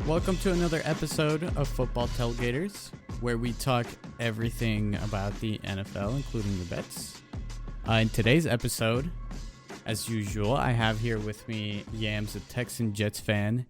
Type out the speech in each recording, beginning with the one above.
Welcome to another episode of Football Tailgaters, where we talk everything about the NFL, including the bets. In today's episode, as usual, I have here with me Yams, the Texan Jets fan,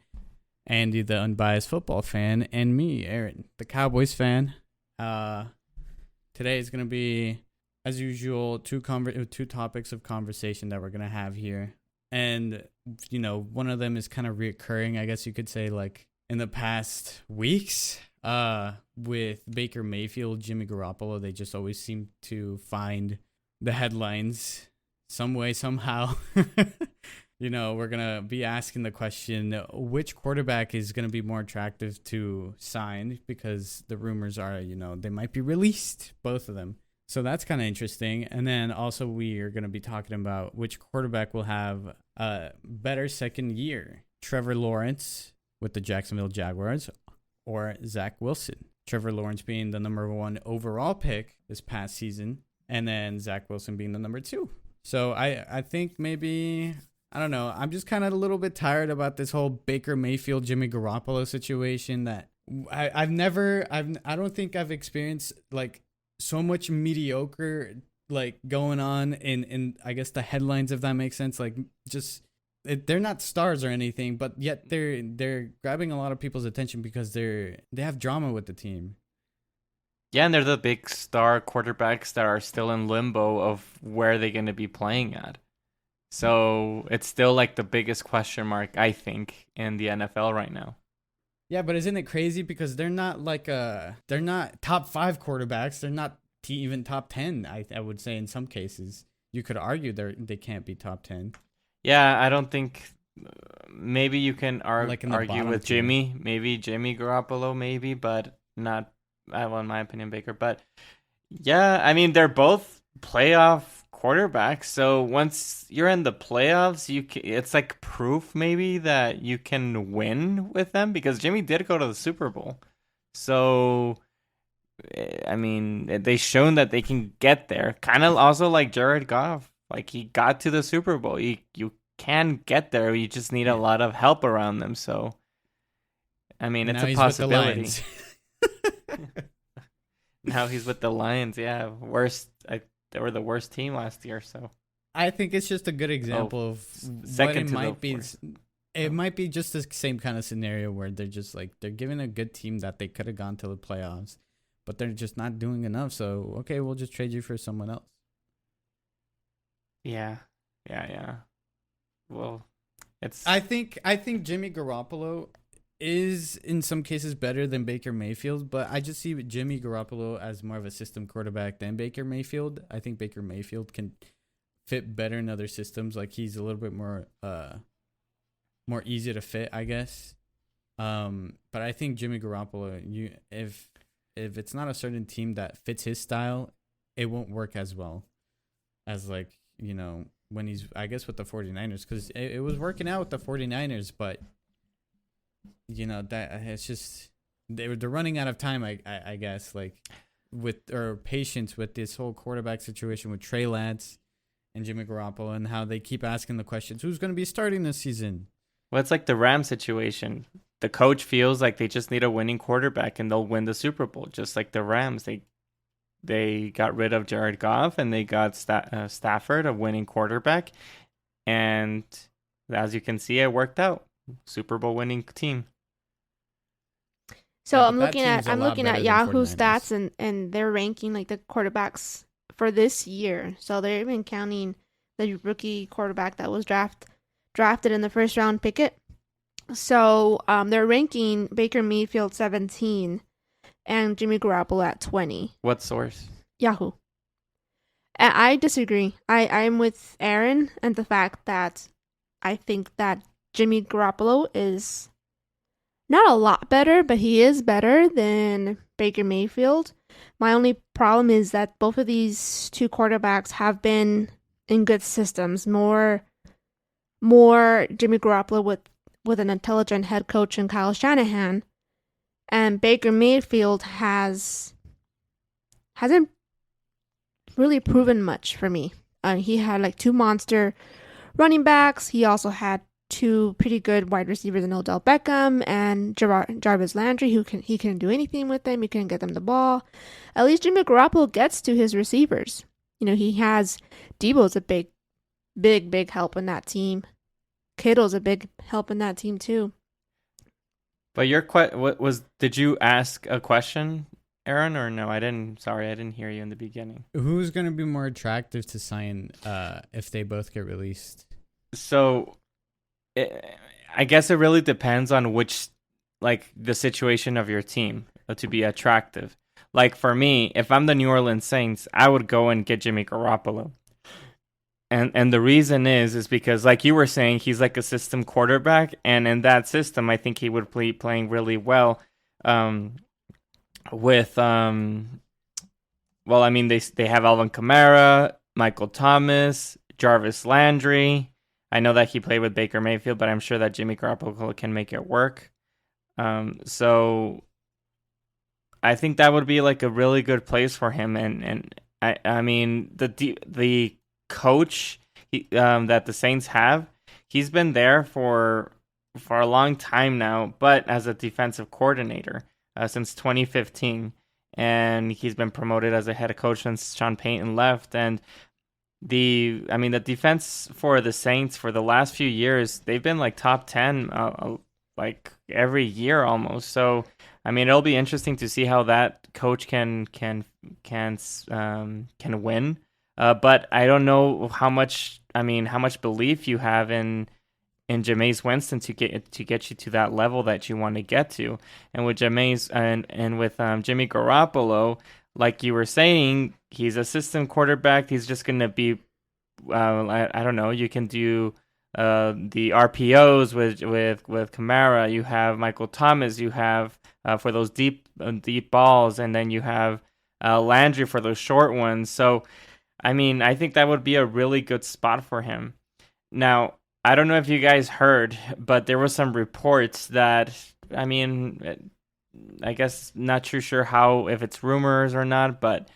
Andy, the unbiased football fan, and me, Aaron, the Cowboys fan. Today is going to be, as usual, two topics of conversation that we're going to have here. And, you know, one of them is kind of reoccurring, I guess you could say, like, in the past weeks, with Baker Mayfield, Jimmy Garoppolo. They just always seem to find the headlines some way, somehow. You know, we're going to be asking the question, which quarterback is going to be more attractive to sign? Because the rumors are, you know, they might be released, both of them. So that's kind of interesting. And then also we are going to be talking about which quarterback will have a better second year. Trevor Lawrence with the Jacksonville Jaguars or Zack Wilson. Trevor Lawrence being the number 1 overall pick this past season, and then Zack Wilson being the number 2. So I think maybe, I don't know, I'm just kind of a little bit tired about this whole Baker Mayfield, Jimmy Garoppolo situation that I don't think I've experienced like so much mediocre like going on in I guess the headlines, if that makes sense. Like just they're not stars or anything, but yet they're grabbing a lot of people's attention because they have drama with the team. Yeah, and they're the big star quarterbacks that are still in limbo of where they're going to be playing at. So it's still like the biggest question mark, I think, in the NFL right now. Yeah, but isn't it crazy because they're not they're not top 5 quarterbacks. They're not even top 10. I would say in some cases you could argue they can't be top 10. Yeah, I don't think. Maybe you can Like in the argue bottom with tier. Jimmy, maybe Jimmy Garoppolo, maybe, but not. Well, in my opinion, Baker. But yeah, I mean they're both playoff quarterbacks. So once you're in the playoffs, it's like proof maybe that you can win with them because Jimmy did go to the Super Bowl. So I mean, they've shown that they can get there. Kind of also like Jared Goff. Like he got to the Super Bowl. You can get there. You just need a lot of help around them. So, I mean, And it's now a he's possibility. with the Lions. Now he's with the Lions. Yeah, they were the worst team last year. So I think it's just a good example of what it might be. It might be just the same kind of scenario where they're just like they're giving a good team that they could have gone to the playoffs, but they're just not doing enough. So okay, we'll just trade you for someone else. Yeah. Well, I think Jimmy Garoppolo is in some cases better than Baker Mayfield, but I just see Jimmy Garoppolo as more of a system quarterback than Baker Mayfield. I think Baker Mayfield can fit better in other systems. Like he's a little bit more easy to fit, I guess. But I think Jimmy Garoppolo, if it's not a certain team that fits his style, it won't work as well as like, you know, when he's, I guess, with the 49ers, because it was working out with the 49ers, but you know, that it's just they're running out of time, I guess, like or patience with this whole quarterback situation with Trey Lance and Jimmy Garoppolo and how they keep asking the questions, who's going to be starting this season? Well, it's like the Rams situation. The coach feels like they just need a winning quarterback and they'll win the Super Bowl, just like the Rams. They got rid of Jared Goff and they got Stafford, a winning quarterback. And as you can see, it worked out. Super Bowl winning team. So Yeah, I'm but that looking team's a lot at better than Yahoo 49ers. stats and they're ranking like the quarterbacks for this year. So they're even counting the rookie quarterback that was drafted in the first round, Pickett. So they're ranking Baker Mayfield 17 and Jimmy Garoppolo at 20. What source? Yahoo. I disagree. I'm with Aaron and the fact that I think that Jimmy Garoppolo is not a lot better, but he is better than Baker Mayfield. My only problem is that both of these two quarterbacks have been in good systems. More Jimmy Garoppolo with an intelligent head coach in Kyle Shanahan, and Baker Mayfield hasn't really proven much for me. He had like 2 monster running backs. He also had two pretty good wide receivers in Odell Beckham and Jarvis Landry, he couldn't do anything with them. He couldn't get them the ball. At least Jimmy Garoppolo gets to his receivers. He has Debo's a big help in that team. Kittle's a big help in that team too. But did you ask a question, Aaron, or no? I didn't. Sorry, I didn't hear you in the beginning. Who's going to be more attractive to sign if they both get released? So, I guess it really depends on the situation of your team to be attractive. Like for me, if I'm the New Orleans Saints, I would go and get Jimmy Garoppolo. And the reason is because, like you were saying, he's like a system quarterback, and in that system, I think he would playing really well. With well, I mean, they have Alvin Kamara, Michael Thomas, Jarvis Landry. I know that he played with Baker Mayfield, but I'm sure that Jimmy Garoppolo can make it work. So I think that would be like a really good place for him, and I mean the coach that the Saints have, he's been there for a long time now, but as a defensive coordinator since 2015, and he's been promoted as a head coach since Sean Payton left. And the defense for the Saints for the last few years, they've been like top 10 like every year almost. So I mean, it'll be interesting to see how that coach can win. But I don't know how much belief you have in Jameis Winston to get you to that level that you want to get to. And with Jameis and with Jimmy Garoppolo, like you were saying, he's a system quarterback. He's just going to be I don't know, you can do the RPOs with Kamara, you have Michael Thomas, you have for those deep balls, and then you have Landry for those short ones. So I mean, I think that would be a really good spot for him. Now, I don't know if you guys heard, but there were some reports that, I mean, I guess not too sure if it's rumors or not, but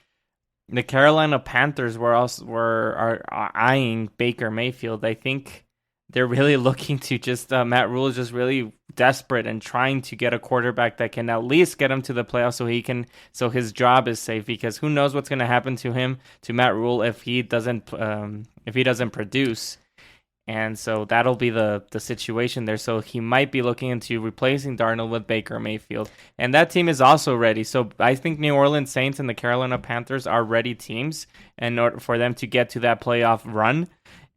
the Carolina Panthers are eyeing Baker Mayfield. I think they're really looking to just Matt Rule is just really desperate and trying to get a quarterback that can at least get him to the playoffs so his job is safe, because who knows what's going to happen to Matt Rule if he doesn't produce. And so that'll be the situation there. So he might be looking into replacing Darnold with Baker Mayfield. And that team is also ready. So I think New Orleans Saints and the Carolina Panthers are ready teams in order for them to get to that playoff run.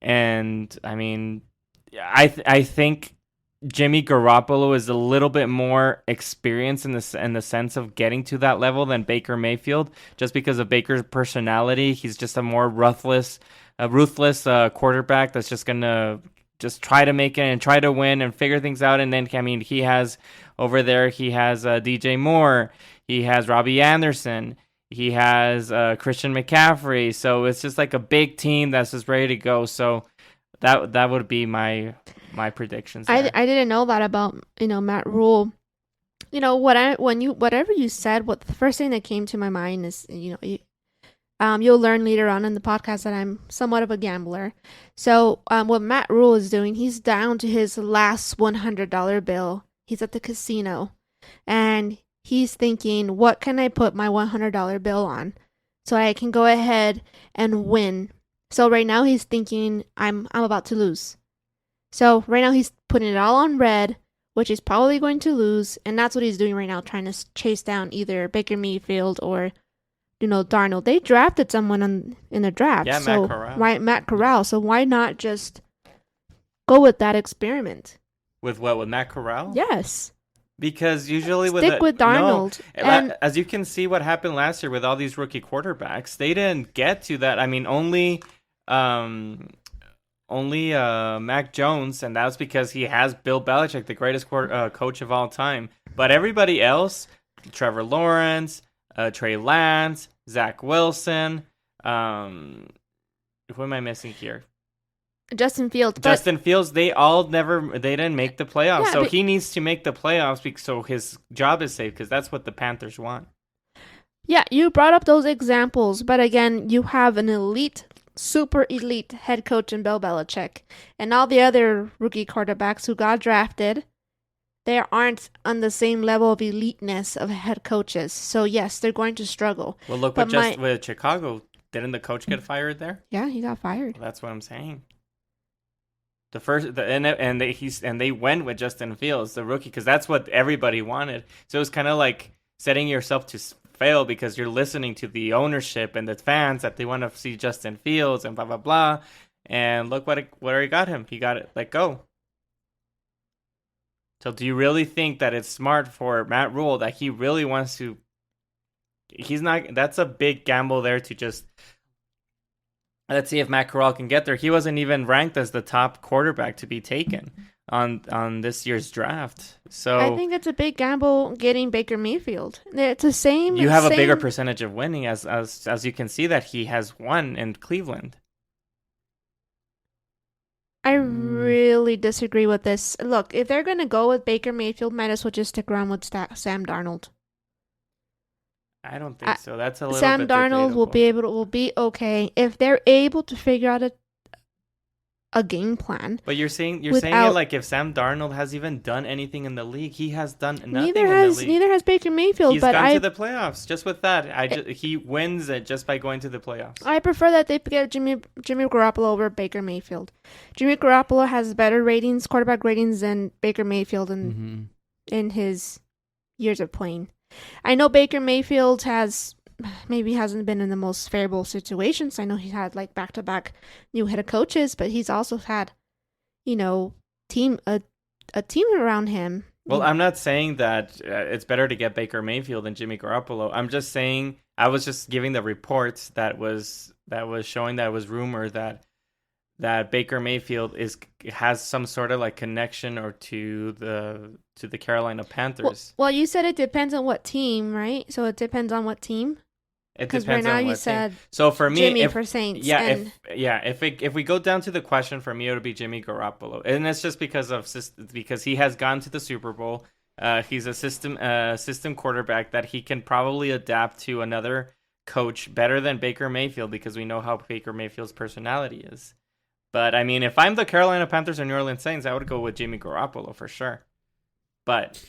And I mean, I think Jimmy Garoppolo is a little bit more experienced in the sense of getting to that level than Baker Mayfield, just because of Baker's personality. He's just a more ruthless quarterback that's just gonna just try to make it and try to win and figure things out. And then he has DJ Moore, he has Robbie Anderson, he has Christian McCaffrey. So it's just like a big team that's just ready to go. So that would be my predictions there. I didn't know that about Matt Rule. Whatever you said, what the first thing that came to my mind is you'll learn later on in the podcast that I'm somewhat of a gambler. So what Matt Rule is doing, he's down to his last $100 bill. He's at the casino, and he's thinking, what can I put my $100 bill on so I can go ahead and win? So right now he's thinking, I'm about to lose. So right now he's putting it all on red, which is probably going to lose, and that's what he's doing right now, trying to chase down either Baker Mayfield or Darnold. They drafted someone in the draft. Yeah, so Matt Corral. Matt Corral. So why not just go with that experiment? With what? With Matt Corral? Yes. Because usually stick with Darnold. No. And as you can see what happened last year with all these rookie quarterbacks, they didn't get to that. I mean, only Mac Jones, and that's because he has Bill Belichick, the greatest coach of all time. But everybody else, Trevor Lawrence, Trey Lance, Zack Wilson, who am I missing here? Justin Fields. They didn't make the playoffs. Yeah, so he needs to make the playoffs so his job is safe, because that's what the Panthers want. Yeah, you brought up those examples, but again, you have an elite super elite head coach in Bill Belichick. And all the other rookie quarterbacks who got drafted, they aren't on the same level of eliteness of head coaches. So yes, they're going to struggle. Well, look But with Chicago. Didn't the coach get fired there? Yeah, he got fired. Well, that's what I'm saying. They went with Justin Fields, the rookie, because that's what everybody wanted. So it was kind of like setting yourself to fail because you're listening to the ownership and the fans that they want to see Justin Fields and blah blah blah. And look where he got him. He got it let go. So do you really think that it's smart for Matt Rule that he really wants to? He's not. That's a big gamble there to just. Let's see if Matt Corral can get there. He wasn't even ranked as the top quarterback to be taken on this year's draft. So I think it's a big gamble getting Baker Mayfield. It's the same. You have a bigger percentage of winning, as you can see that he has won in Cleveland. I really disagree with this. Look, if they're gonna go with Baker Mayfield, might as well just stick around with Sam Darnold. I don't think so. That's a little Sam bit Darnold debatable. will be okay if they're able to figure out a game plan. But you're saying it like if Sam Darnold has even done anything in the league, he has done nothing in the league. Neither has Baker Mayfield. He's gone to the playoffs just with that. He wins it just by going to the playoffs. I prefer that they get Jimmy Garoppolo over Baker Mayfield. Jimmy Garoppolo has better quarterback ratings than Baker Mayfield in his years of playing. I know Baker Mayfield hasn't been in the most favorable situations. I know he's had like back-to-back new head coaches, but he's also had, a team around him. Well, I'm not saying that it's better to get Baker Mayfield than Jimmy Garoppolo. I'm just saying I was just giving the reports that was showing that it was rumored that Baker Mayfield has some sort of like connection or to the Carolina Panthers. Well, you said it depends on what team, right? So it depends on what team. Because right now you said so for me, Jimmy for Saints. If we go down to the question, for me it would be Jimmy Garoppolo, and it's just because he has gone to the Super Bowl. He's a system quarterback that he can probably adapt to another coach better than Baker Mayfield because we know how Baker Mayfield's personality is. But I mean, if I'm the Carolina Panthers or New Orleans Saints, I would go with Jimmy Garoppolo for sure. But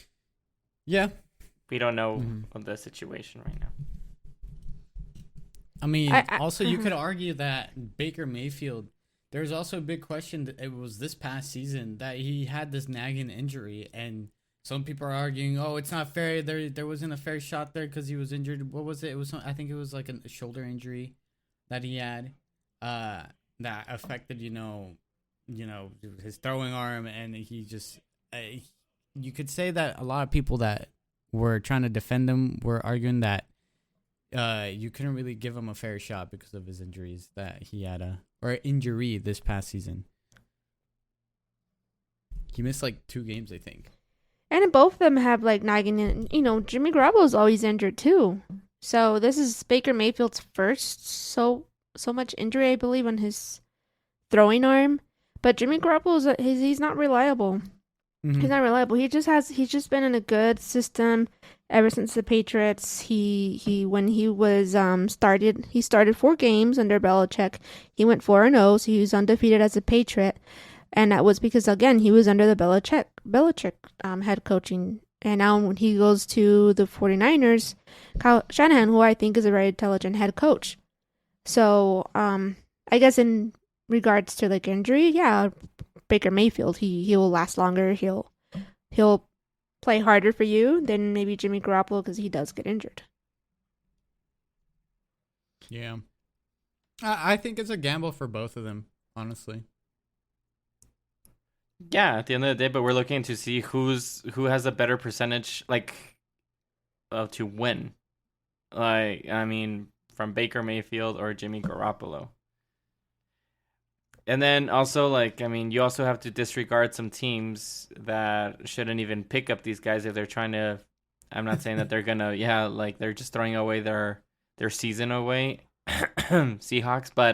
yeah, we don't know the situation right now. I mean, also you could argue that Baker Mayfield, there's also a big question that it was this past season that he had this nagging injury, and some people are arguing, oh, it's not fair. There wasn't a fair shot there because he was injured. What was it? I think it was like a shoulder injury that he had that affected, his throwing arm, and he just, you could say that a lot of people that were trying to defend him were arguing that you couldn't really give him a fair shot because of his injuries that he had or injury this past season. He missed like 2 games, I think. And both of them have like nagging. Jimmy Garoppolo's always injured too. So this is Baker Mayfield's first so much injury, I believe, on his throwing arm. But Jimmy Garoppolo he's not reliable. He's not reliable. He's just been in a good system ever since the Patriots. He when he was he started 4 games under Belichick. He went 4-0, so he was undefeated as a Patriot, and that was because again he was under the Belichick head coaching. And now when he goes to the 49ers, Kyle Shanahan, who I think is a very intelligent head coach. So I guess in regards to like injury, yeah, Baker Mayfield, he will last longer. He'll play harder for you than maybe Jimmy Garoppolo because he does get injured. Yeah, I think it's a gamble for both of them, honestly. Yeah, at the end of the day, but we're looking to see who has a better percentage, like, to win. Like, I mean, from Baker Mayfield or Jimmy Garoppolo. And then also, like, I mean, you also have to disregard some teams that shouldn't even pick up these guys if they're trying to. I'm not saying that they're gonna, like they're just throwing away their season away, Seahawks. But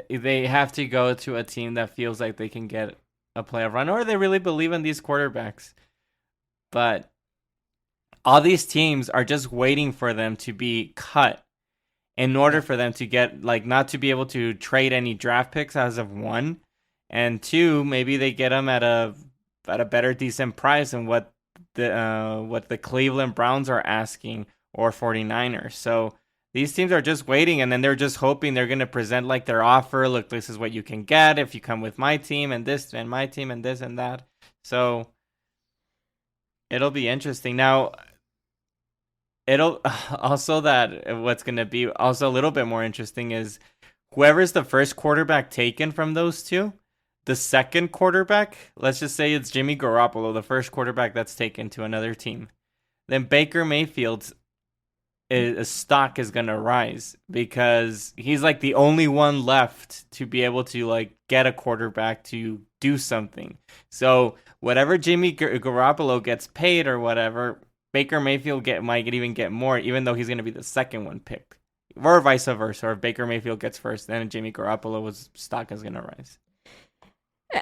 they have to go to a team that feels like they can get a playoff run, or they really believe in these quarterbacks. But all these teams are just waiting for them to be cut in order for them to get, like, not to be able to trade any draft picks as of one, and two, maybe they get them at a better decent price than what the Cleveland Browns are asking, or 49ers. So these teams are just waiting, and then they're just hoping they're going to present like their offer. Look, this is what you can get if you come with my team, and this, and my team, and this and that. So it'll be interesting. Now, it'll also, that what's going to be also a little bit more interesting is whoever's the first quarterback taken from those two, the second quarterback, let's just say it's Jimmy Garoppolo, the first quarterback that's taken to another team. Then Baker Mayfield's stock is going to rise because he's like the only one left to be able to like get a quarterback to do something. So whatever Jimmy Garoppolo gets paid or whatever, Baker Mayfield might even get more, even though he's going to be the second one picked. Or vice versa. Or if Baker Mayfield gets first, then Jimmy Garoppolo's stock is going to rise.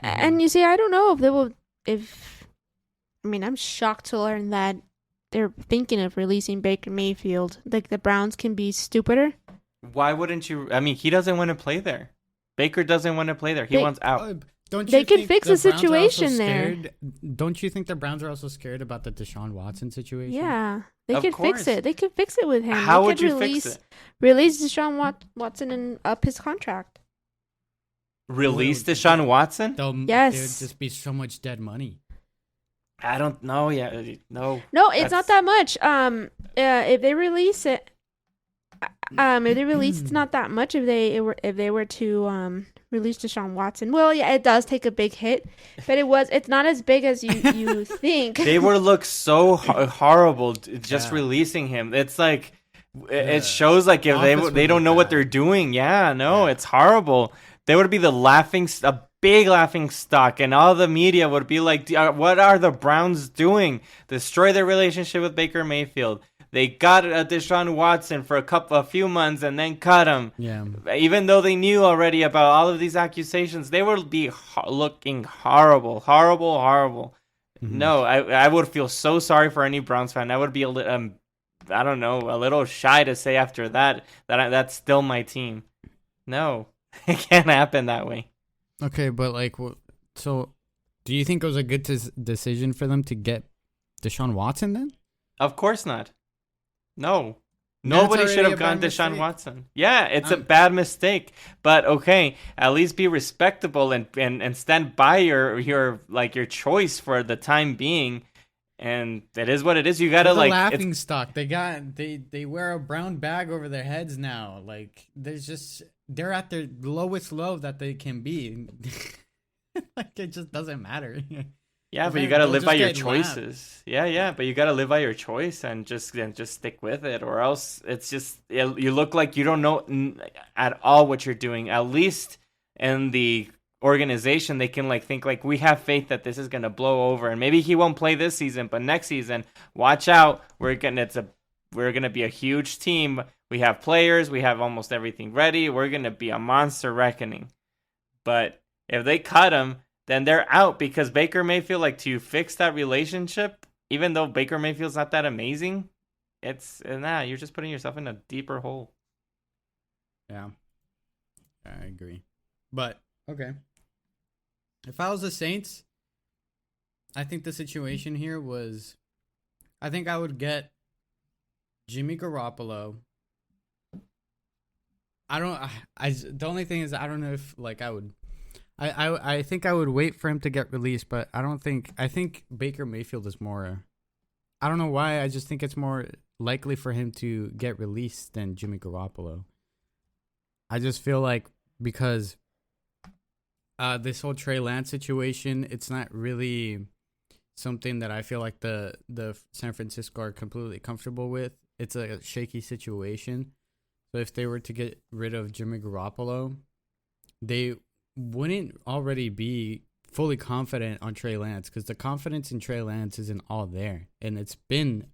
And you see, I don't know if they will. I mean, I'm shocked to learn that they're thinking of releasing Baker Mayfield. Like, the Browns can be stupider. Why wouldn't you? I mean, he doesn't want to play there. Baker doesn't want to play there. He wants out. They can fix the situation there. Don't you think the Browns are also scared about the Deshaun Watson situation? Yeah, they could fix it. They could fix it with him. How would you fix it? Release Deshaun Watson and up his contract. Release Deshaun Watson? Yes. There would just be so much dead money. I don't know. Yeah, no. No, it's not that much. If they release it, it's not that much. If they were to release Deshaun Watson, well, yeah, it does take a big hit, but it's not as big as you think. They would look so horrible just releasing him. It's like it shows like if they don't know what they're doing. Yeah, no, it's horrible. They would be a big laughing stock, and all the media would be like, what are the Browns doing? Destroy their relationship with Baker Mayfield. They got Deshaun Watson for a few months and then cut him. Yeah. Even though they knew already about all of these accusations, they would be looking horrible. Mm-hmm. No, I would feel so sorry for any Browns fan. I would be a little shy to say after that that's still my team. No, it can't happen that way. Okay, but so do you think it was a good decision for them to get Deshaun Watson then? Of course not. No. Nobody should have gone Deshaun Watson. Yeah, it's a bad mistake. But okay, at least be respectable and stand by your choice for the time being. And it is what it is. You gotta like laughing stock. They wear a brown bag over their heads now. Like they're at their lowest low that they can be. Like, it just doesn't matter. Yeah, but you gotta live by your choices. Yeah, but you gotta live by your choice and just stick with it, or else it's just you look like you don't know at all what you're doing. At least in the organization, they can think we have faith that this is gonna blow over, and maybe he won't play this season, but next season, watch out. We're gonna be a huge team. We have players. We have almost everything ready. We're gonna be a monster reckoning. But if they cut him, then they're out, because Baker Mayfield, to fix that relationship, even though Baker Mayfield's not that amazing, you're just putting yourself in a deeper hole. Yeah, I agree. But, okay. If I was the Saints, I think the situation here was, I think I would get Jimmy Garoppolo. The only thing is, I don't know if, I would... I think I would wait for him to get released, but I think Baker Mayfield is more, I don't know why, I just think it's more likely for him to get released than Jimmy Garoppolo. I just feel like because this whole Trey Lance situation, it's not really something that I feel like the San Francisco are completely comfortable with. It's a shaky situation. So if they were to get rid of Jimmy Garoppolo, they wouldn't already be fully confident on Trey Lance, because the confidence in Trey Lance isn't all there, and it's been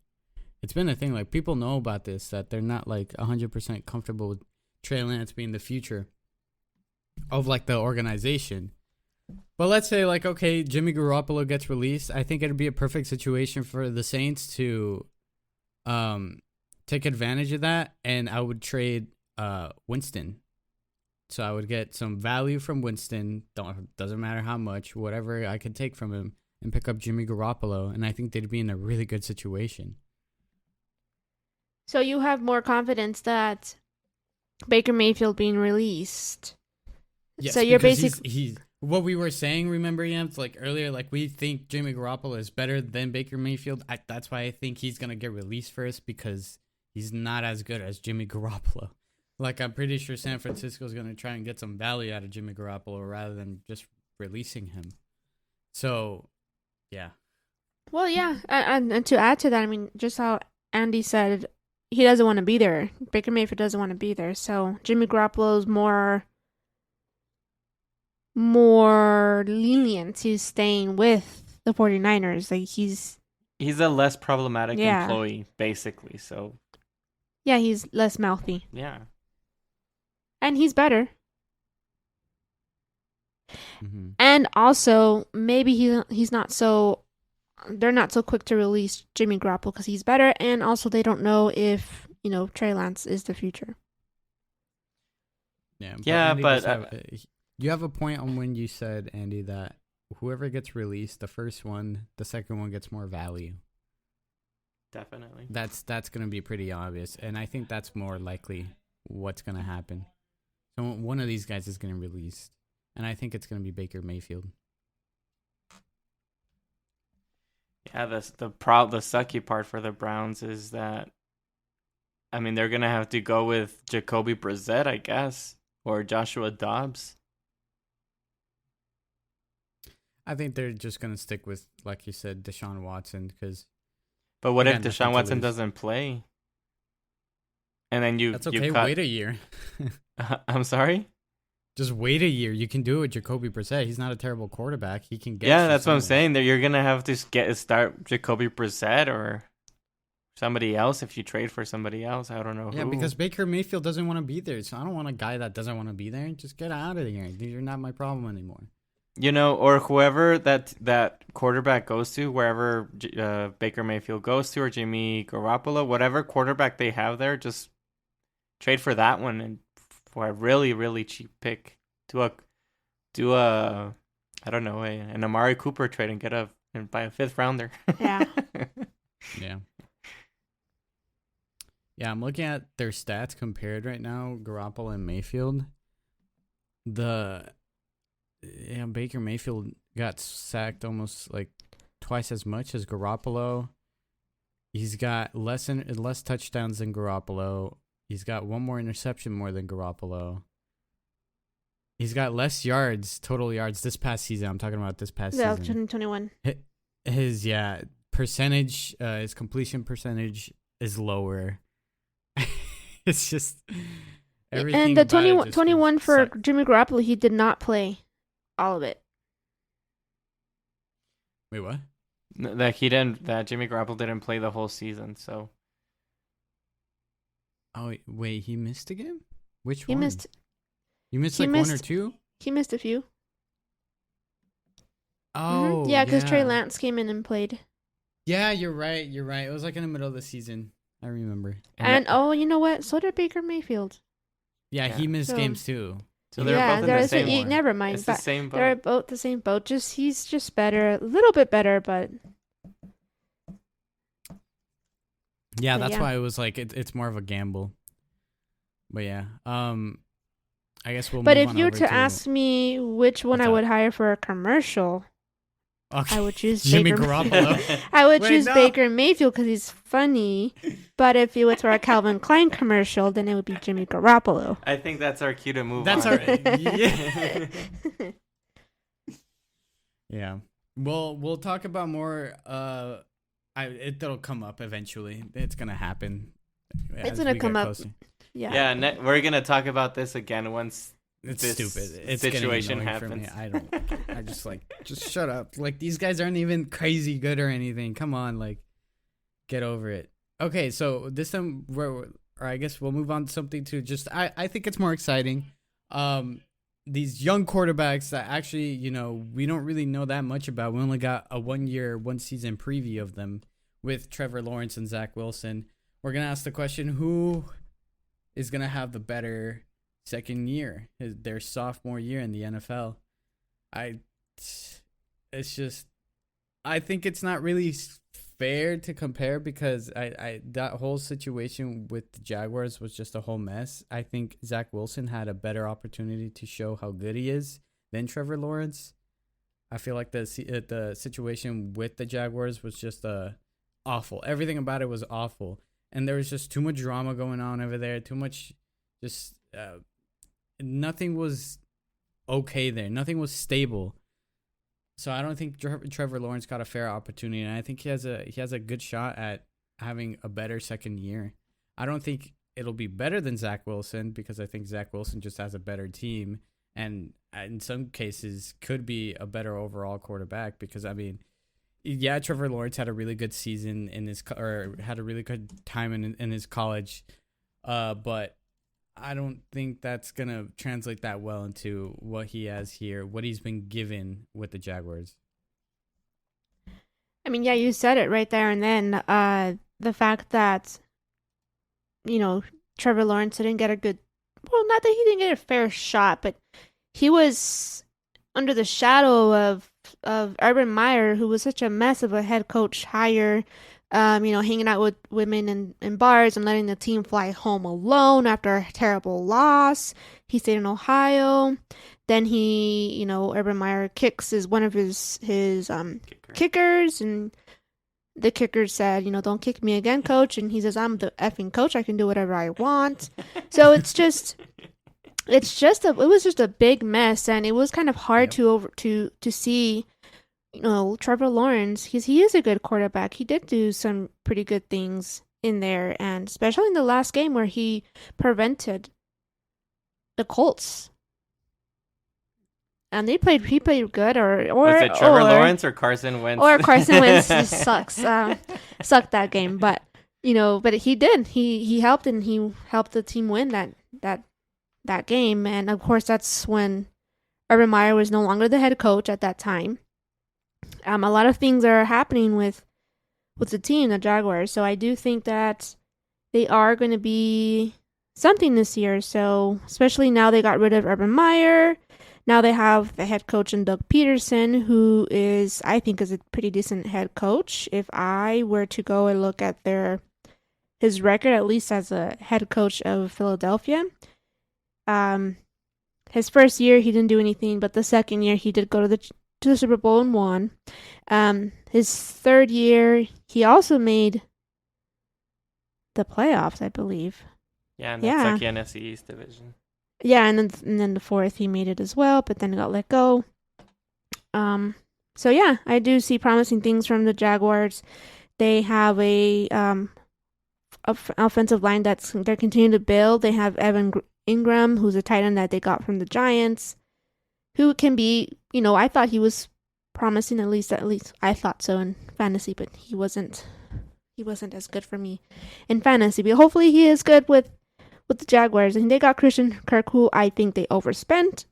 a thing. People know about this, that they're not 100% comfortable with Trey Lance being the future of the organization. But let's say okay, Jimmy Garoppolo gets released. I think it'd be a perfect situation for the Saints to take advantage of that, and I would trade Winston. So I would get some value from Winston. Doesn't matter how much, whatever I could take from him, and pick up Jimmy Garoppolo, and I think they'd be in a really good situation. So you have more confidence that Baker Mayfield being released. Yes, so you're because he's what we were saying. Remember, Yams, like earlier, like we think Jimmy Garoppolo is better than Baker Mayfield. That's why I think he's gonna get released first, because he's not as good as Jimmy Garoppolo. Like, I'm pretty sure San Francisco is gonna try and get some value out of Jimmy Garoppolo rather than just releasing him. So, yeah. Well, yeah, and to add to that, I mean, just how Andy said, he doesn't want to be there. Baker Mayfield doesn't want to be there. So Jimmy Garoppolo's more lenient to staying with the 49ers. Like, he's a less problematic Yeah. employee, basically. So yeah, he's less mouthy. yeah, And he's better. Mm-hmm. And also, maybe he's not so... They're not so quick to release Jimmy Garoppolo because he's better. And also, they don't know if, Trey Lance is the future. Yeah. Yeah, but you have a point on when you said, Andy, that whoever gets released, the second one gets more value. definitely. That's going to be pretty obvious, and I think that's more likely what's going to happen. So one of these guys is getting released, and I think it's going to be Baker Mayfield. Yeah, the sucky part for the Browns is that, I mean, they're gonna have to go with Jacoby Brissett, I guess, or Joshua Dobbs. I think they're just going to stick with, like you said, Deshaun Watson, because... But what They if got nothing Deshaun to Watson lose. doesn't play? And then That's okay, wait a year. I'm sorry? Just wait a year. You can do it with Jacoby Brissett. He's not a terrible quarterback. He can get... Yeah, you that's what I'm somewhere. saying. That you're gonna have to start Jacoby Brissett or somebody else if you trade for somebody else. I don't know Yeah, who. because Baker Mayfield doesn't want to be there, so I don't want a guy that doesn't want to be there. Just get out of here. You're not my problem anymore. Or whoever that quarterback goes to, wherever Baker Mayfield goes to, or Jimmy Garoppolo, whatever quarterback they have there, just trade for that one and for a really, really cheap pick. Do a I don't know, an Amari Cooper trade and buy a 5th rounder. Yeah. Yeah. Yeah, I'm looking at their stats compared right now, Garoppolo and Mayfield. Baker Mayfield got sacked almost like twice as much as Garoppolo. He's got less touchdowns than Garoppolo. He's got one more interception more than Garoppolo. He's got less yards, total yards this past season. I'm talking about this past Yeah, season. 2021. His percentage, his completion percentage is lower. It's just everything. And the about it 21, just 21 feels for suck. Jimmy Garoppolo, he did not play all of it. Wait, what? That Jimmy Garoppolo didn't play the whole season, so Oh wait, he missed a game? Which He one? missed. You missed he like one or missed- two? He missed a few. Oh, Yeah, because Trey Lance came in and played. Yeah, you're right. It was like in the middle of the season. I remember. And you know what? So did Baker Mayfield. Yeah, he Yeah. missed So- games too. So they're Yeah, both in there the is same a, one. never mind. It's the But same boat. they're both the same boat. He's just better, a little bit better, but Yeah, But that's yeah. why it was like it's more of a gamble. But yeah, I guess we'll. But move if on you were over to ask me which one What's I up? would hire for a commercial, Okay. I would choose Jimmy Baker. Garoppolo. I would Wait, choose no. Baker Mayfield because he's funny. But if it was for a Calvin Klein commercial, then it would be Jimmy Garoppolo. I think that's our cue to move That's on. our yeah. Yeah. We'll talk about more. It'll come up eventually. It's gonna happen. It's as gonna we come get up. closer. Yeah. We're gonna talk about this again once It's this stupid. It's situation getting annoying for me. happens. I don't. I just shut up. Like, these guys aren't even crazy good or anything. Come on, like, get over it. Okay, so this time or I guess we'll move on to something to just. I think it's more exciting. These young quarterbacks that actually, we don't really know that much about. We only got a 1 season preview of them with Trevor Lawrence and Zack Wilson. we're going to ask the question, who is going to have the better second year, their sophomore year in the NFL? I think it's not really fair to compare because that whole situation with the Jaguars was just a whole mess. I think Zack Wilson had a better opportunity to show how good he is than Trevor Lawrence. I feel like the situation with the Jaguars was just awful. Everything about it was awful. And there was just too much drama going on over there. Too much, just nothing was okay there. Nothing was stable. So I don't think Trevor Lawrence got a fair opportunity. And I think he has a good shot at having a better second year. I don't think it'll be better than Zack Wilson because I think Zack Wilson just has a better team. And in some cases could be a better overall quarterback because, I mean, yeah, Trevor Lawrence had a really good season had a really good time in his college, but I don't think that's going to translate that well into what he has here, what he's been given with the Jaguars. I mean, yeah, you said it right there and then. The fact that, Trevor Lawrence didn't get not that he didn't get a fair shot, but he was under the shadow of Urban Meyer, who was such a mess of a head coach hire, hanging out with women in bars and letting the team fly home alone after a terrible loss. He stayed in Ohio. Then Urban Meyer kicks one of his kickers, and the kicker said, don't kick me again, coach. And he says, I'm the effing coach. I can do whatever I want. So it was just a big mess, and it was kind of hard to see, Trevor Lawrence. He is a good quarterback. He did do some pretty good things in there, and especially in the last game where he prevented the Colts. And he played good, or was it Trevor Lawrence or Carson Wentz? Or Carson Wentz just sucked that game, but he did. He helped, and he helped the team win that game. And of course, that's when Urban Meyer was no longer the head coach at that time. A lot of things are happening with the team, the Jaguars. So I do think that they are going to be something this year. So especially now they got rid of Urban Meyer. Now they have the head coach in Doug Peterson, who I think is a pretty decent head coach. If I were to go and look at his record, at least as a head coach of Philadelphia, his first year he didn't do anything, but the second year he did go to the Super Bowl and won. His third year he also made the playoffs, I believe. Yeah, and that's like the NFC East division. Yeah, and then the fourth he made it as well, but then got let go. So yeah, I do see promising things from the Jaguars. They have a offensive line they're continuing to build. They have Evan Ingram, who's a tight end that they got from the Giants, who can be, I thought he was promising, at least I thought so in fantasy, but he wasn't as good for me in fantasy. But hopefully he is good with the Jaguars. And they got Christian Kirk, who I think they overspent.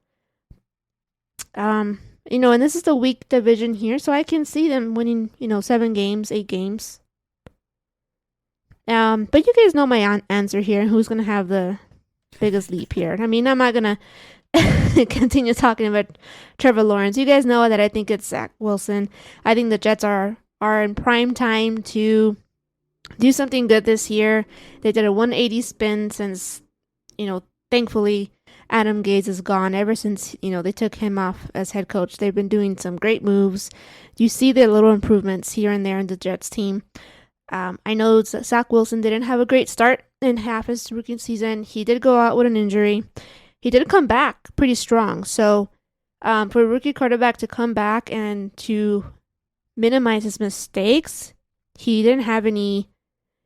And this is the weak division here, so I can see them winning, 7 games, 8 games. But you guys know my answer here. Who's going to have the biggest leap here? I mean, I'm not going to continue talking about Trevor Lawrence. You guys know that I think it's Zack Wilson. I think the Jets are in prime time to do something good this year. They did a 180 spin since, thankfully Adam Gase is gone. Ever since, they took him off as head coach, they've been doing some great moves. You see the little improvements here and there in the Jets team. I know Zack Wilson didn't have a great start in half his rookie season. He did go out with an injury. He did come back pretty strong. So for a rookie quarterback to come back and to minimize his mistakes, he didn't have any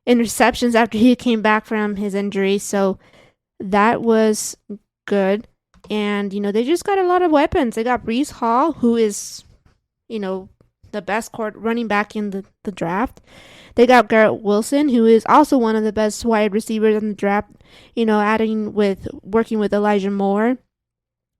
interceptions after he came back from his injury. So that was good. And, they just got a lot of weapons. They got Breece Hall, who is, the best running back in the draft. They got Garrett Wilson, who is also one of the best wide receivers in the draft, working with Elijah Moore.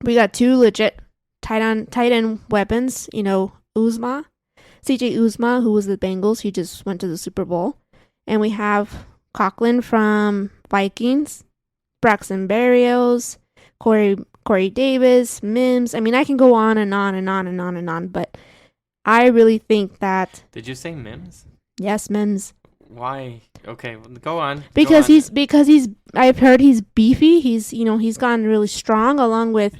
We got 2 legit tight end weapons, CJ Uzma, who was the Bengals. He just went to the Super Bowl. And we have Coughlin from Vikings, Braxton Berrios, Corey Davis, Mims. I mean, I can go on and on and on and on and on, but I really think that. Did you say Mims? Yes, Mims. Why? Okay, go on. Because he's I've heard he's beefy. He's gotten really strong along with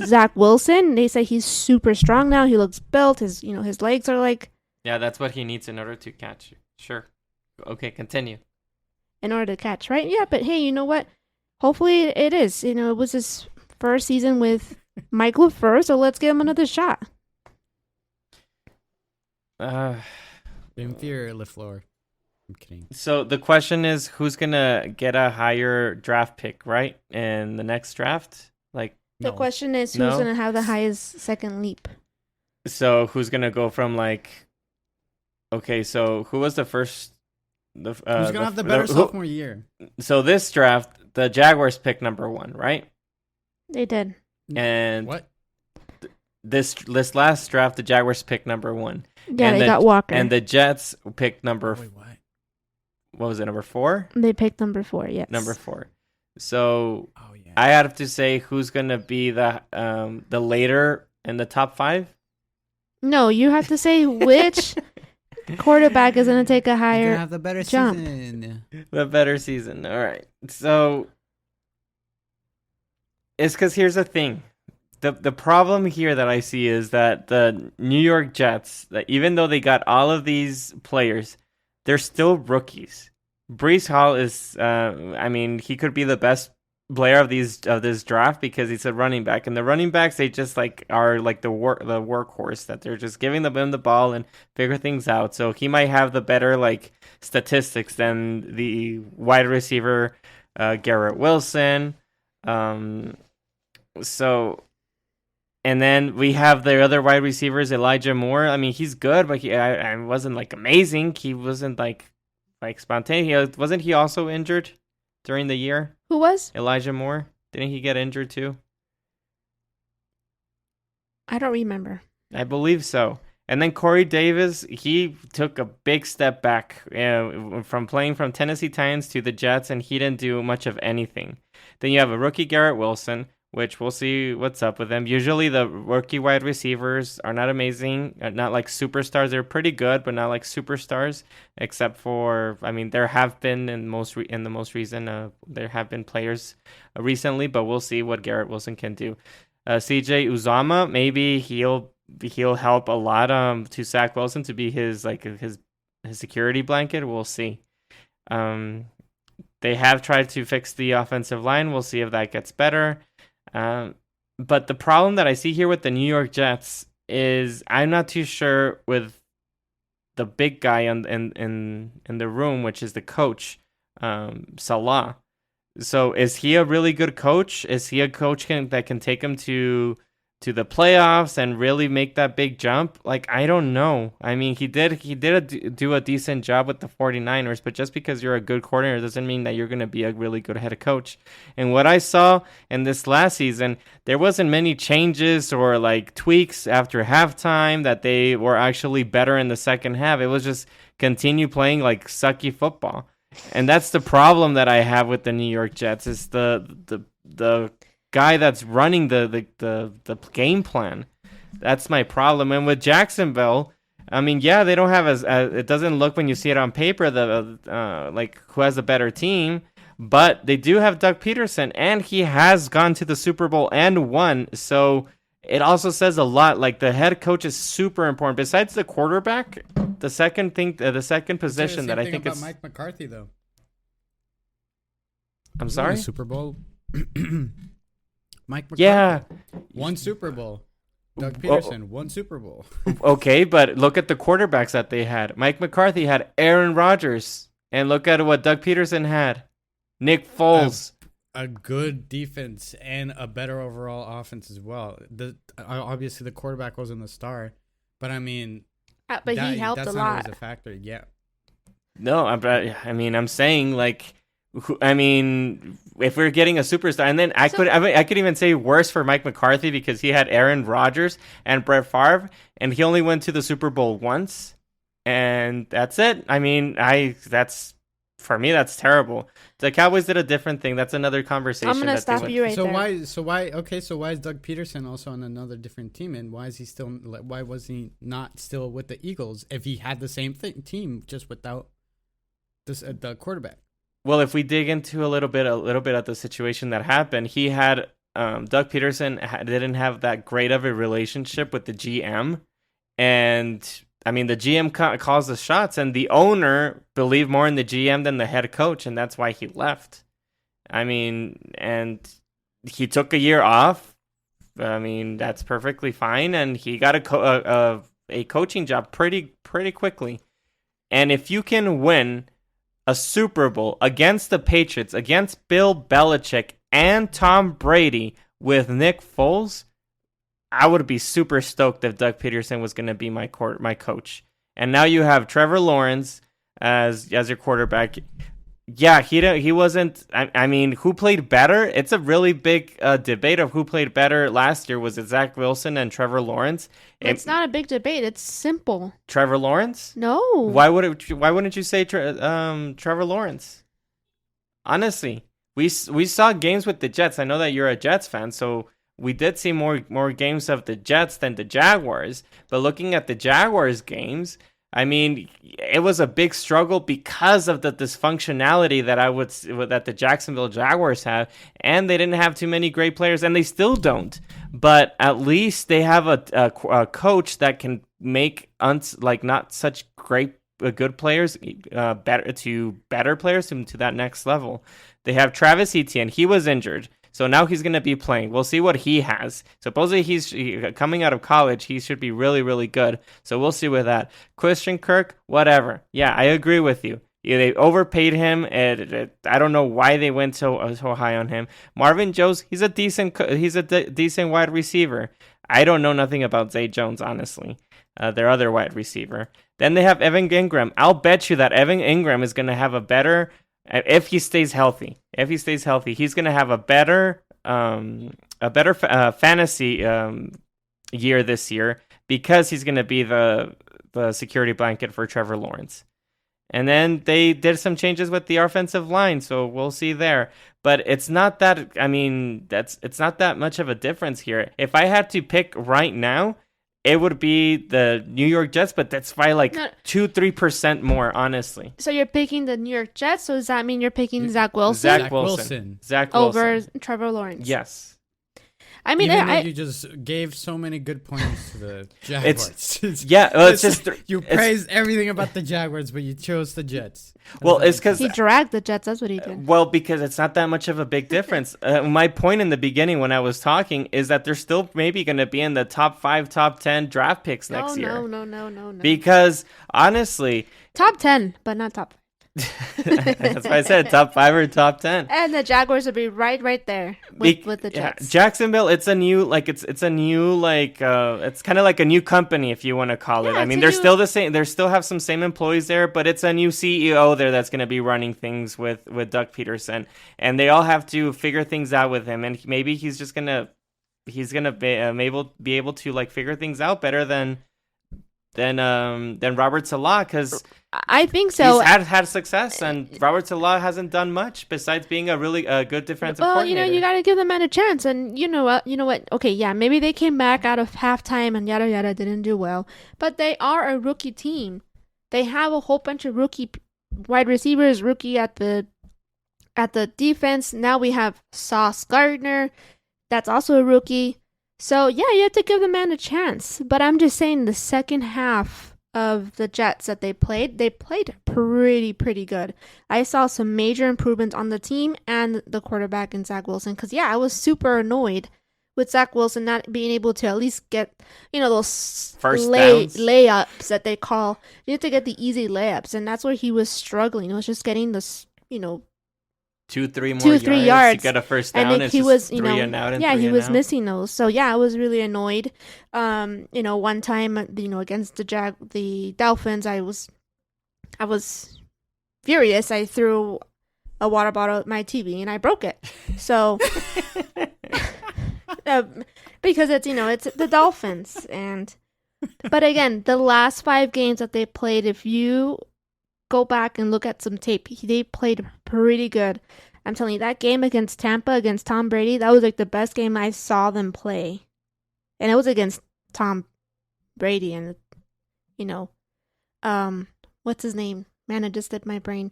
Zack Wilson. They say he's super strong now. He looks built. His legs are like. Yeah, that's what he needs in order to catch. Sure. Okay, continue. In order to catch, right? Yeah, but hey, you know what? Hopefully it is. It was his first season with Mike LaFleur, so let's give him another shot. Inferior LaFleur. I'm kidding. So the question is, who's gonna get a higher draft pick, right? In the next draft, The question is, who's gonna have the highest second leap? So who's gonna go from Okay, so who was the first? Who's gonna have the better sophomore year? So this draft, the Jaguars picked number 1, right? They did. And what? This last draft, the Jaguars picked number 1. Yeah, they got Walker. And the Jets picked number. Wait, what? What was it? Number 4? They picked number 4. Yes. Number 4. So yeah. I have to say, who's gonna be the later in the top 5? No, you have to say which quarterback is gonna take a higher gonna have the better jump. Season. The better season. All right. So it's because here's the thing. The problem here that I see is that the New York Jets, that even though they got all of these players, they're still rookies. Breece Hall is, he could be the best player of this draft because he's a running back, and the running backs, they just are the workhorse, that they're just giving them the ball and figure things out. So he might have the better statistics than the wide receiver Garrett Wilson. And then we have the other wide receivers, Elijah Moore. I mean, he's good, but he wasn't amazing. He wasn't spontaneous. Wasn't he also injured during the year? Who was? Elijah Moore. Didn't he get injured too? I don't remember. I believe so. And then Corey Davis, he took a big step back from playing from Tennessee Titans to the Jets, and he didn't do much of anything. Then you have a rookie Garrett Wilson, which we'll see what's up with them. Usually the rookie wide receivers are not amazing, not like superstars. They're pretty good, but not like superstars, except for, there have been in the most recent, there have been players recently, but we'll see what Garrett Wilson can do. CJ Uzama, maybe he'll help a lot to Zack Wilson to be his security blanket. We'll see. They have tried to fix the offensive line. We'll see if that gets better. But the problem that I see here with the New York Jets is I'm not too sure with the big guy in the room, which is the coach, Salah. So is he a really good coach? Is he a coach that can take him to the playoffs and really make that big jump? I don't know. He did do a decent job with the 49ers, but just because you're a good coordinator doesn't mean that you're going to be a really good head coach. And what I saw in this last season, there wasn't many changes or tweaks after halftime that they were actually better in the second half. It was just continue playing sucky football. And that's the problem that I have with the New York Jets, is the guy that's running the game plan. That's my problem. And with Jacksonville, they don't have it doesn't look, when you see it on paper, who has a better team, but they do have Doug Peterson, and he has gone to the Super Bowl and won. So it also says a lot. The head coach is super important. Besides the quarterback, the second position that I think is Mike McCarthy, though. I'm sorry? Super Bowl. Mike McCarthy. Yeah. One Super Bowl. Doug Peterson, one Super Bowl. Okay, but look at the quarterbacks that they had. Mike McCarthy had Aaron Rodgers, and look at what Doug Peterson had. Nick Foles. A good defense and a better overall offense as well. Obviously the quarterback wasn't the star, but he helped that's a not lot. always a factor. Yeah. No, I'm saying if we're getting a superstar, and then I could even say worse for Mike McCarthy, because he had Aaron Rodgers and Brett Favre, and he only went to the Super Bowl once, and that's it. That's for me, that's terrible. The Cowboys did a different thing. That's another conversation. I'm gonna stop you right there. So why is Doug Peterson also on another different team, and why was he not still with the Eagles if he had the same team just without the quarterback? Well, if we dig into a little bit of the situation that happened, he had Doug Peterson didn't have that great of a relationship with the GM, and I mean, the GM calls the shots, and the owner believed more in the GM than the head coach, and that's why he left. I mean, and he took a year off. I mean, that's perfectly fine, and he got a coaching job pretty quickly. And if you can win a Super Bowl against the Patriots, against Bill Belichick and Tom Brady with Nick Foles, I would be super stoked if Doug Peterson was going to be my coach. And now you have Trevor Lawrence as your quarterback. Yeah, he wasn't. I mean, who played better? It's a really big debate of who played better last year. Was it Zack Wilson and Trevor Lawrence? It's not a big debate. It's simple. Trevor Lawrence? No. Why wouldn't you say Trevor Lawrence? Honestly, we saw games with the Jets. I know that you're a Jets fan, so we did see more games of the Jets than the Jaguars. But looking at the Jaguars games, I mean, it was a big struggle because of the dysfunctionality that the Jacksonville Jaguars have, and they didn't have too many great players, and they still don't. But at least they have a coach that can make not such great good players better players to that next level. They have Travis Etienne. He was injured, so now he's going to be playing. We'll see what he has. Supposedly he's coming out of college. He should be really, really good. So we'll see with that. Christian Kirk, whatever. Yeah, I agree with you. Yeah, they overpaid him. I don't know why they went so high on him. Marvin Jones, he's a decent wide receiver. I don't know nothing about Zay Jones, honestly. Their other wide receiver. Then they have Evan Ingram. I'll bet you that Evan Ingram is going to have a better, if he stays healthy. If he stays healthy, he's going to have a better fantasy year this year because he's going to be the security blanket for Trevor Lawrence. And then they did some changes with the offensive line, so we'll see there. But it's not that. I mean, it's not that much of a difference here. If I had to pick right now, it would be the New York Jets, but that's by 2-3% more, honestly. So you're picking the New York Jets. So does that mean you're picking Zack Wilson? Zack Wilson over Trevor Lawrence. Yes. I mean, you just gave so many good points to the Jaguars. It's just you praised everything about the Jaguars, but you chose the Jets. It's because he dragged the Jets. That's what he did. Well, because it's not that much of a big difference. My point in the beginning when I was talking is that they're still maybe going to be in the top 5, top 10 draft picks next year. No. Because honestly, top 10, but not top 5. That's why I said top 5 or top 10. And the Jaguars will be right there with the Jets. Yeah, Jacksonville, it's a new it's kind of like a new company if you want to call it. I mean, they're still the same. They still have some same employees there, but it's a new CEO there that's going to be running things with Doug Peterson, and they all have to figure things out with him. And maybe he's gonna be able to figure things out better than Robert Saleh, because I think so. He's had success, and Robert Saleh hasn't done much besides being a really good defensive coordinator. You got to give the man a chance, and you know what? Okay, yeah, maybe they came back out of halftime and yada yada didn't do well, but they are a rookie team. They have a whole bunch of rookie wide receivers, rookie at the defense. Now we have Sauce Gardner, that's also a rookie. So, yeah, you have to give the man a chance. But I'm just saying the second half of the Jets that they played pretty good. I saw some major improvements on the team and the quarterback in Zack Wilson. Because, yeah, I was super annoyed with Zack Wilson not being able to at least get, those first downs, layups that they call. You have to get the easy layups. And that's where he was struggling. It was just getting this, 2-3 yards to get a first down. And he was, he was missing those. So yeah, I was really annoyed. One time, against the Dolphins, I was furious. I threw a water bottle at my TV and I broke it. So because it's the Dolphins, but again, the last 5 games that they played, if you go back and look at some tape. They played pretty good. I'm telling you, that game against Tampa, against Tom Brady, that was like the best game I saw them play. And it was against Tom Brady and, what's his name? Man, it just hit my brain.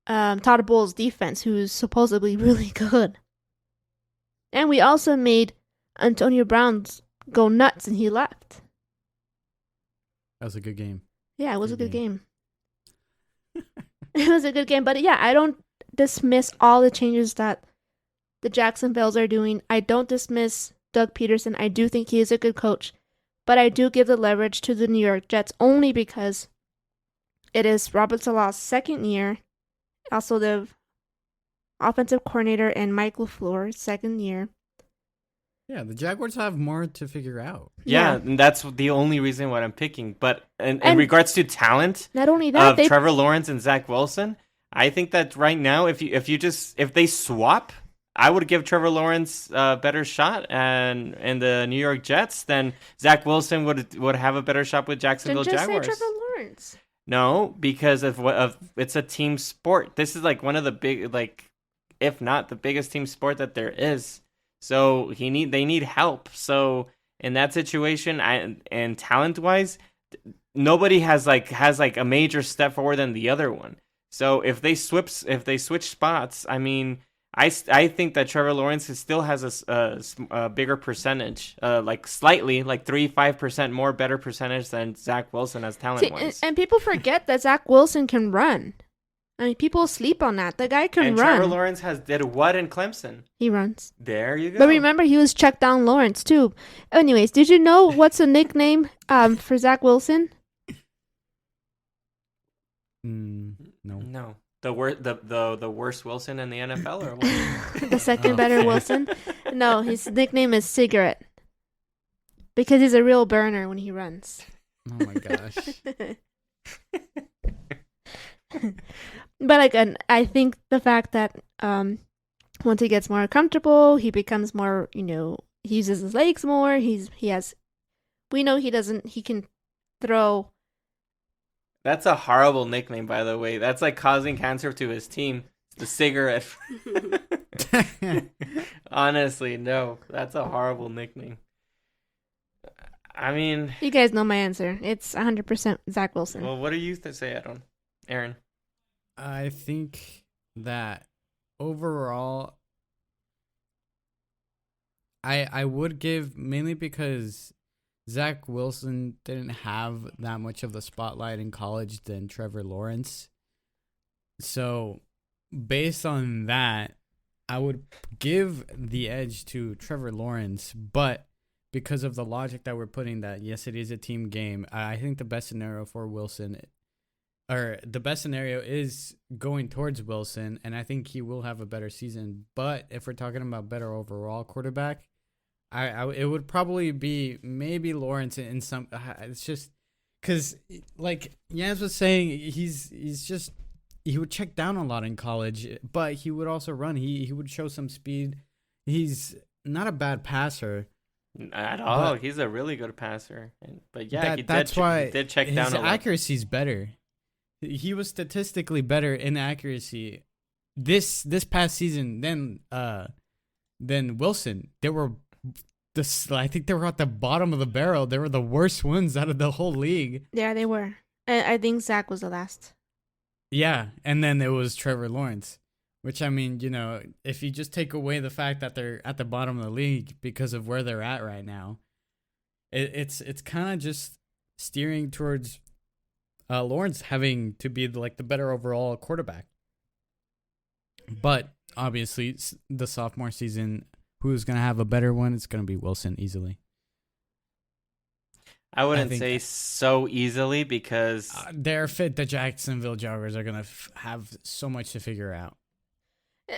Todd Bowles' defense, who's supposedly really good. And we also made Antonio Brown go nuts and he left. That was a good game. Yeah, it was a good game. It was a good game. But yeah, I don't dismiss all the changes that the Jacksonville's are doing. I don't dismiss Doug Peterson. I do think he is a good coach. But I do give the leverage to the New York Jets only because it is Robert Saleh's second year. Also the offensive coordinator and Mike LaFleur's second year. Yeah, the Jaguars have more to figure out. Yeah, and that's the only reason why I'm picking. But in regards to talent, not only that, of Trevor Lawrence and Zack Wilson, I think that right now, if they swap, I would give Trevor Lawrence a better shot, and the New York Jets, then Zack Wilson would have a better shot with Jacksonville Jaguars. Jaguars. Say Trevor Lawrence. No, because of it's a team sport. This is like one of the big, like, if not the biggest team sport that there is. So they need help. So in that situation, and talent wise, nobody has a major step forward than the other one. So if they switch spots, I mean, I think that Trevor Lawrence still has a bigger percentage, like slightly, like 3-5% more better percentage than Zack Wilson as talent wise. And people forget that Zack Wilson can run. I mean, people sleep on that. The guy can run. And Trevor Lawrence did what in Clemson? He runs. There you go. But remember, he was check down Lawrence too. Anyways, did you know what's a nickname for Zack Wilson? No. The worst Wilson in the NFL, or what? The second better Wilson? No, his nickname is Cigarette. Because he's a real burner when he runs. Oh my gosh. But again, I think the fact that once he gets more comfortable, he becomes more, he uses his legs more. We know he can throw. That's a horrible nickname, by the way. That's like causing cancer to his team. The cigarette. Honestly, no. That's a horrible nickname. I mean, you guys know my answer. It's 100% Zack Wilson. Well, what do you say, Aaron? I think that overall, I would give, mainly because Zack Wilson didn't have that much of the spotlight in college than Trevor Lawrence. So based on that, I would give the edge to Trevor Lawrence, but because of the logic that we're putting that, yes, it is a team game, I think the best scenario for Wilson, or the best scenario is going towards Wilson, and I think he will have a better season. But if we're talking about better overall quarterback, it would probably be maybe Lawrence in some. It's just because, like Yaz was saying, he would check down a lot in college, but he would also run. He would show some speed. He's not a bad passer. At all. He's a really good passer. But yeah, he did check down a lot. His accuracy's better. He was statistically better in accuracy this past season than Wilson. I think they were at the bottom of the barrel. They were the worst ones out of the whole league. Yeah, they were. I think Zach was the last. Yeah, and then it was Trevor Lawrence, which, I mean, if you just take away the fact that they're at the bottom of the league because of where they're at right now, it's kind of just steering towards Lawrence having to be the better overall quarterback. But obviously, the sophomore season, who's going to have a better one? It's going to be Wilson easily. I wouldn't say so easily because the Jacksonville Jaguars are going to have so much to figure out.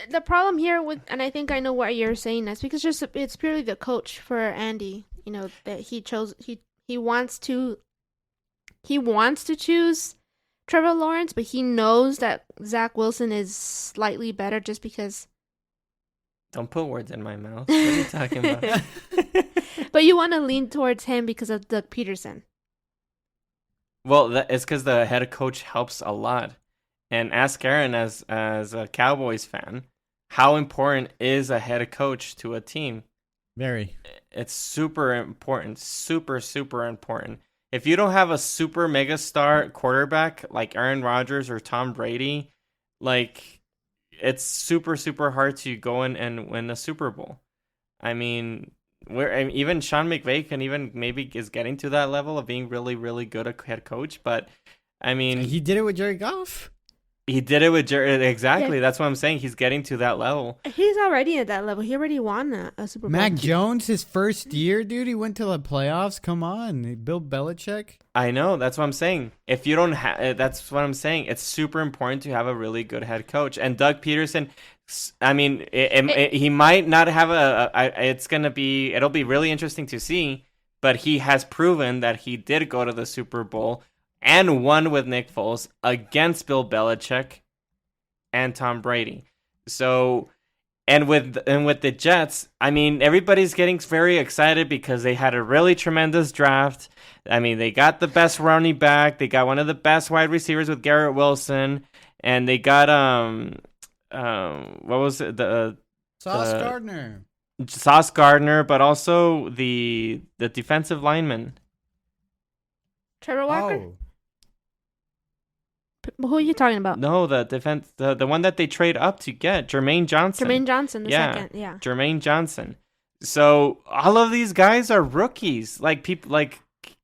The problem here and I think I know what you're saying, that's because it's purely the coach for Andy. That he wants to choose Trevor Lawrence, but he knows that Zack Wilson is slightly better just because. Don't put words in my mouth. What are you talking about? But you want to lean towards him because of Doug Peterson. Well, it's because the head coach helps a lot. and ask Aaron as a Cowboys fan, how important is a head coach to a team? Very. It's super important, super important. If you don't have a super mega star quarterback like Aaron Rodgers or Tom Brady, like it's super hard to go in and win a Super Bowl. I mean, even Sean McVay can even maybe is getting to that level of being really good a head coach, but I mean, He did it with Jared Goff. he did it with Jared. Exactly. Yeah. That's what I'm saying. He's getting to that level. He's already at that level. He already won a Super Bowl. Mac Jones, his first year, dude, he went to the playoffs. Come on. Bill Belichick. I know. That's what I'm saying. If you don't have, that's what I'm saying. It's super important to have a really good head coach. And Doug Peterson, I mean, he might not have it'll be really interesting to see, but he has proven that he did go to the Super Bowl and won with Nick Foles against Bill Belichick and Tom Brady. So, and with the Jets, I mean, everybody's getting very excited because they had a really tremendous draft. I mean, they got the best running back, they got one of the best wide receivers with Garrett Wilson, and they got what was it, Sauce Gardner, but also the defensive lineman. Trevor Walker? Oh. Who are you talking about? No, the one that they trade up to get, Jermaine Johnson. Jermaine Johnson, the Yeah. second. Yeah. Jermaine Johnson. So all of these guys are rookies. Like people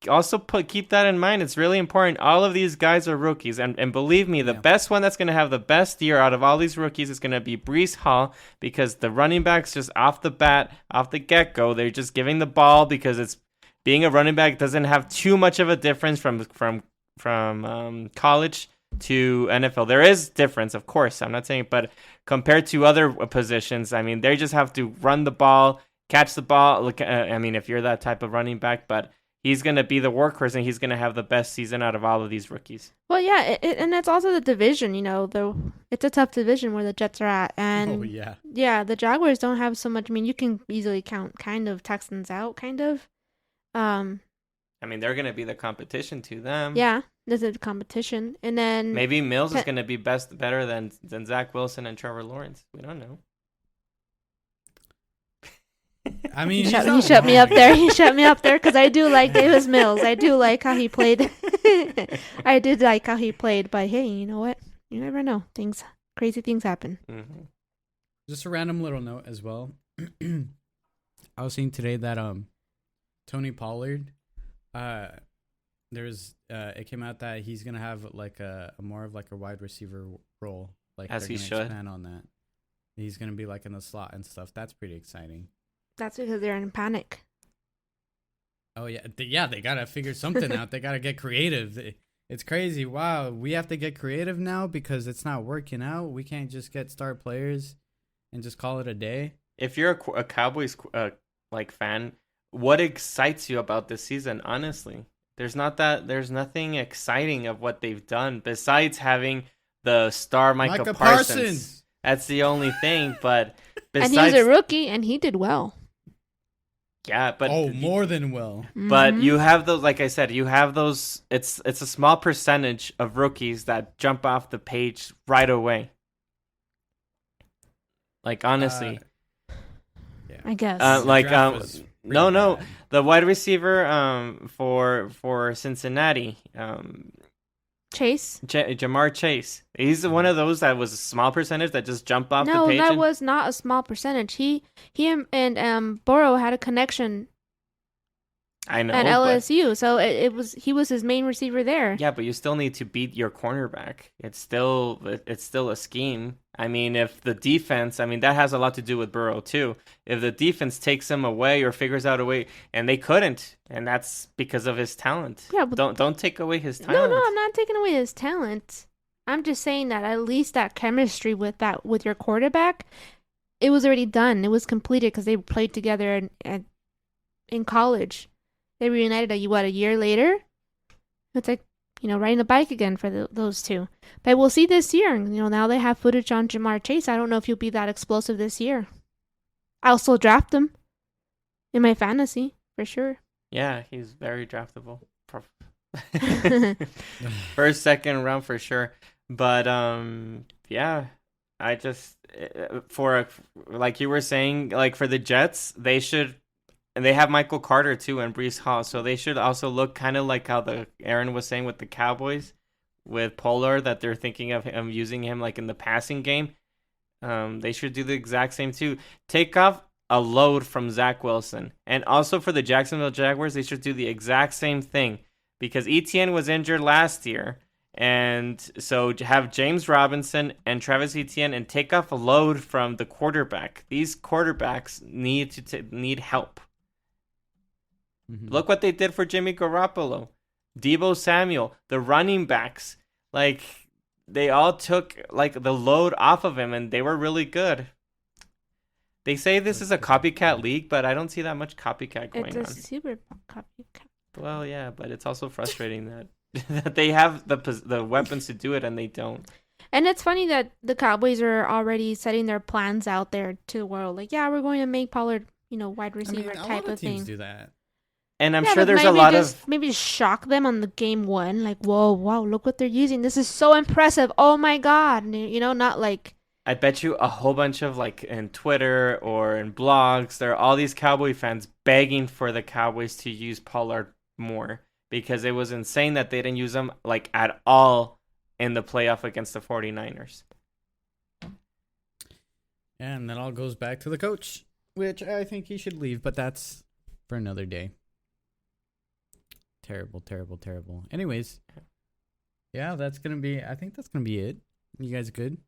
also keep that in mind. It's really important. All of these guys are rookies, and believe me, the best one that's going to have the best year out of all these rookies is going to be Breece Hall, because the running backs just off the get go, they're just giving the ball because it's being a running back doesn't have too much of a difference from college to NFL. There is difference, of course. I'm not saying, but compared to other positions, I mean, they just have to run the ball, catch the ball. Look, I mean, if you're that type of running back, but he's going to be the workhorse, and he's going to have the best season out of all of these rookies. Well, yeah, and it's also the division, though it's a tough division where the Jets are at. And yeah, the Jaguars don't have so much. I mean, you can easily count kind of Texans out, kind of. I mean, they're going to be the competition to them. Yeah, there's a competition. And then maybe Mills is going to be better than Zack Wilson and Trevor Lawrence. We don't know. I mean, he shut me up there. He shut me up there because I do like Davis Mills. I do like how he played. I did like how he played, but hey, you know what? You never know. Crazy things happen. Mm-hmm. Just a random little note as well. I was seeing today that Tony Pollard, it came out that he's gonna have like a more of like a wide receiver role, like as he should. Expand on that. He's gonna be like in the slot and stuff. That's pretty exciting. That's because they're in panic. Oh yeah, they gotta figure something out. They gotta get creative. It's crazy. Wow, we have to get creative now because it's not working out. We can't just get star players and just call it a day. If you're a Cowboys fan, what excites you about this season? Honestly, there's nothing exciting of what they've done besides having the star Micah Parsons. That's the only thing. But besides, and he's a rookie, and he did well. Yeah, but more than well. But you have those, like I said, you have those. It's a small percentage of rookies that jump off the page right away. Like honestly, I guess. No, the wide receiver for Cincinnati, Chase, Jamar Chase. He's one of those that was a small percentage that just jumped off the page. No, that was not a small percentage. He and Burrow had a connection. I know at LSU, so he was his main receiver there. Yeah, but you still need to beat your cornerback. It's still a scheme. I mean, if the defense, that has a lot to do with Burrow too. If the defense takes him away or figures out a way, and they couldn't, and that's because of his talent. Yeah, but don't take away his talent. No, I'm not taking away his talent. I'm just saying that at least that chemistry with your quarterback, it was already done. It was completed because they played together in college. They reunited a year later. It's like, riding a bike again for those two. But we'll see this year. Now they have footage on Jamar Chase. I don't know if he'll be that explosive this year. I'll still draft him in my fantasy, for sure. Yeah, he's very draftable. First, second round for sure. But yeah, I just for like you were saying, like for the Jets, they should. And they have Michael Carter too and Brees Hall, so they should also look kind of like how the Aaron was saying with the Cowboys, with Pollard, that they're thinking of him using him like in the passing game. They should do the exact same too. Take off a load from Zack Wilson, and also for the Jacksonville Jaguars, they should do the exact same thing because Etienne was injured last year, and so have James Robinson and Travis Etienne and take off a load from the quarterback. These quarterbacks need help. Mhm. Look what they did for Jimmy Garoppolo, Deebo Samuel, the running backs. Like they all took like the load off of him, and they were really good. They say this is a copycat league, but I don't see that much copycat going It's on. a super copycat. Well, yeah, but it's also frustrating that that they have the weapons to do it and they don't. And it's funny that the Cowboys are already setting their plans out there to the world. Like, yeah, we're going to make Pollard, wide I receiver mean, a type lot of of teams thing. do that. And I'm Yeah, sure but there's a maybe lot just of maybe shock them on the game one. Like, whoa, wow, look what they're using. This is so impressive. Oh my God. Not like, I bet you a whole bunch of like in Twitter or in blogs, there are all these Cowboy fans begging for the Cowboys to use Pollard more because it was insane that they didn't use him like at all in the playoff against the 49ers. And that all goes back to the coach, which I think he should leave, but that's for another day. Terrible, terrible, terrible. Anyways, yeah, I think that's gonna be it. You guys good?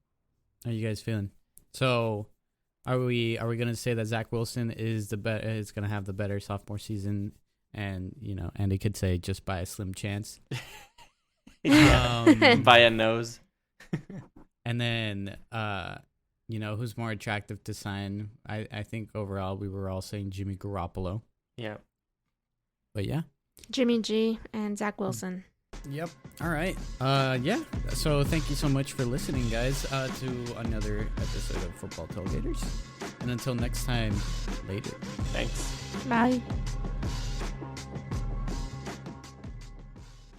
How you guys feeling? So, are we gonna say that Zack Wilson is gonna have the better sophomore season, and Andy could say just by a slim chance. By a nose. And then, who's more attractive to sign? I think overall we were all saying Jimmy Garoppolo. Yeah. But yeah. Jimmy G and Zach Wilson. Yep. All right. Yeah. So thank you so much for listening, guys, to another episode of Football Tailgaters. And until next time, later. Thanks. Bye.